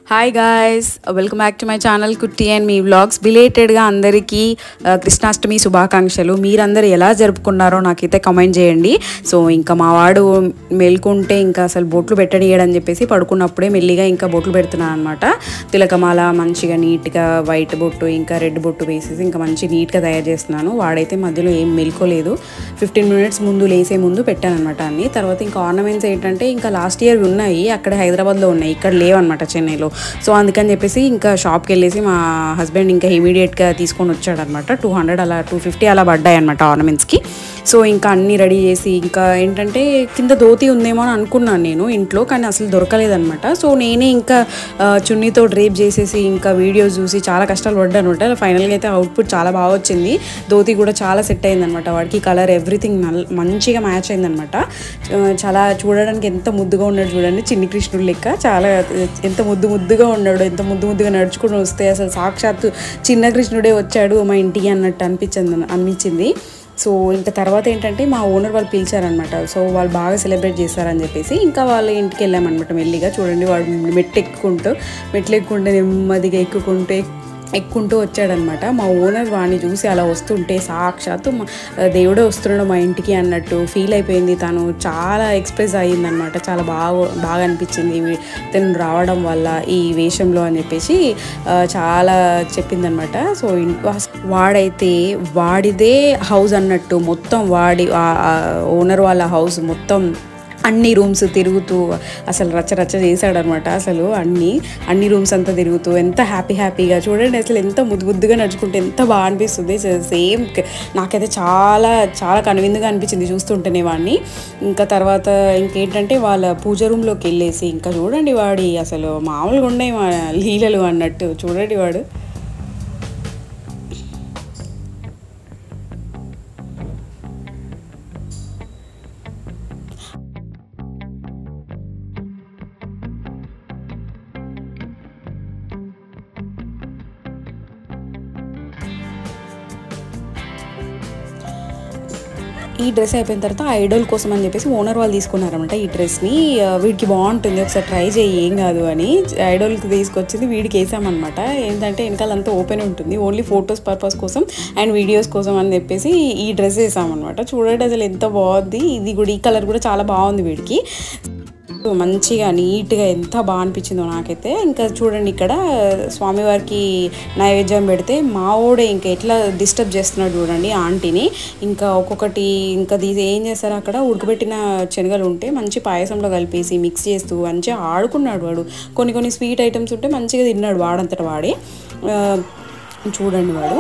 Hi guys, welcome back to my channel కుట్టి and me vlogs. బిలేటెడ్గా అందరికీ కృష్ణాష్టమి శుభాకాంక్షలు. మీరందరూ ఎలా జరుపుకున్నారో నాకైతే కామెంట్ చేయండి. సో ఇంకా మా వాడు మెల్కుంటే ఇంకా అసలు బొట్లు పెట్టనీయడని చెప్పేసి పడుకున్నప్పుడే మెల్లిగా ఇంకా బొట్లు పెడుతున్నాను అనమాట. తిలకమాల మంచిగా నీట్గా వైట్ బొట్టు ఇంకా రెడ్ బొట్టు వేసేసి ఇంకా మంచి నీట్గా తయారు చేస్తున్నాను. వాడైతే మధ్యలో ఏం మెల్కోలేదు. 15 minutes ముందు లేసే ముందు పెట్టాను అనమాట అన్ని. తర్వాత ఇంకా ఆర్నమెంట్స్ ఏంటంటే ఇంకా లాస్ట్ ఇయర్ ఉన్నాయి, అక్కడ హైదరాబాద్లో ఉన్నాయి, ఇక్కడ లేవన్నమాట చెన్నైలో. సో అందుకని చెప్పేసి ఇంకా షాప్కి వెళ్ళేసి మా హస్బెండ్ ఇంకా ఇమీడియట్గా తీసుకొని వచ్చాడనమాట. 200 అలా 250 అలా పడ్డాయి అనమాట ఆర్నమెంట్స్కి. సో ఇంకా అన్నీ రెడీ చేసి ఇంకా ఏంటంటే కింద ధోతి ఉందేమో అని అనుకున్నాను నేను ఇంట్లో, కానీ అసలు దొరకలేదనమాట. సో నేనే ఇంకా చున్నీతో డ్రేప్ చేసేసి ఇంకా వీడియోస్ చూసి చాలా కష్టాలు పడ్డాను అనమాట. ఫైనల్గా అయితే అవుట్పుట్ చాలా బాగా వచ్చింది. ధోతి కూడా చాలా సెట్ అయిందనమాట వాడికి. కలర్ ఎవ్రీథింగ్ మంచిగా మ్యాచ్ అయిందనమాట. చాలా చూడడానికి ఎంత ముద్దుగా ఉన్నాడు చూడండి, చిన్ని కృష్ణుడు లెక్క. చాలా ఎంత ముద్దుగా ఉన్నాడు, ఎంత ముద్దుగా నడుచుకుని వస్తే అసలు సాక్షాత్తు చిన్న కృష్ణుడే వచ్చాడు మా ఇంటికి అన్నట్టు అనిపించింది. సో ఇంకా తర్వాత ఏంటంటే మా ఓనర్ వాళ్ళు పిలిచారనమాట. సో వాళ్ళు బాగా సెలబ్రేట్ చేశారని చెప్పేసి ఇంకా వాళ్ళ ఇంటికి వెళ్ళామన్నమాట మెల్లిగా. చూడండి వాడు మెట్లు ఎక్కుంటే నెమ్మదిగా ఎక్కుంటూ వచ్చాడనమాట. మా ఓనర్ వాడిని చూసి అలా వస్తుంటే సాక్షాత్తు దేవుడే వస్తున్నాడు మా ఇంటికి అన్నట్టు ఫీల్ అయిపోయింది. తను చాలా ఎక్స్ప్రెస్ అయ్యిందనమాట. చాలా బాగా అనిపించింది తను రావడం వల్ల ఈ వేషంలో అని చెప్పేసి చాలా చెప్పిందనమాట. సో వాడైతే వాడిదే హౌస్ అన్నట్టు మొత్తం ఓనర్ వాళ్ళ హౌస్ మొత్తం అన్ని రూమ్స్ తిరుగుతూ అసలు రచ్చ చేశాడనమాట. అసలు అన్ని రూమ్స్ అంతా తిరుగుతూ ఎంత హ్యాపీగా చూడండి. అసలు ఎంత ముద్దుగా నడుచుకుంటే ఎంత బాగా అనిపిస్తుంది. సేమ్ నాకైతే చాలా కనువిందుగా అనిపించింది చూస్తుంటేనే వాడిని. ఇంకా తర్వాత ఇంకేంటంటే వాళ్ళ పూజ రూమ్లోకి వెళ్ళేసి ఇంకా చూడండి వాడి అసలు మామూలుగా ఉన్నాయి మా లీలలు అన్నట్టు. చూడండి వాడు ఈ డ్రెస్ అయిపోయిన తర్వాత ఐడల్ కోసం అని చెప్పేసి ఓనర్ వాళ్ళు తీసుకున్నారనమాట ఈ డ్రెస్ని. వీడికి బాగుంటుంది, ఒకసారి ట్రై చేయి ఏం కాదు అని ఐడల్కి తీసుకొచ్చింది. వీడికి వేసామన్నమాట. ఏంటంటే వెనకాలంతా ఓపెన్ ఉంటుంది, ఓన్లీ ఫొటోస్ పర్పస్ కోసం అండ్ వీడియోస్ కోసం అని చెప్పేసి ఈ డ్రెస్ వేసామన్నమాట. చూడండి అసలు ఎంత బాగుంది. ఇది కూడా ఈ కలర్ కూడా చాలా బాగుంది వీడికి. మంచిగా నీట్గా ఎంత బాగా అనిపించిందో నాకైతే. ఇంకా చూడండి ఇక్కడ స్వామివారికి నైవేద్యం పెడితే మావోడే ఇంకా ఎట్లా డిస్టర్బ్ చేస్తున్నాడు చూడండి ఆంటీని. ఇంకా ఒక్కొక్కటి ఇంకా ఏం చేస్తారు అక్కడ ఉడకబెట్టిన శనగలు ఉంటే మంచి పాయసంలో కలిపేసి మిక్స్ చేస్తూ మంచిగా ఆడుకున్నాడు వాడు. కొన్ని స్వీట్ ఐటమ్స్ ఉంటే మంచిగా తిన్నాడు వాడంతట వాడే. చూడండి వాడు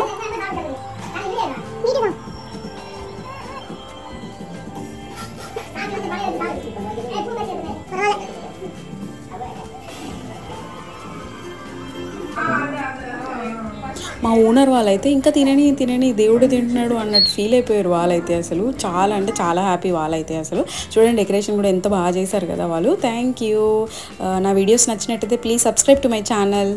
మా ఓనర్ వాళ్ళైతే ఇంకా తినని దేవుడు తింటున్నాడు అన్నట్టు ఫీల్ అయిపోయారు వాళ్ళైతే. అసలు చాలా అంటే చాలా హ్యాపీ వాళ్ళైతే. అసలు చూడండి డెకరేషన్ కూడా ఎంత బాగా చేశారు కదా వాళ్ళు. Thank you. నా వీడియోస్ నచ్చినట్టయితే please subscribe to my channel.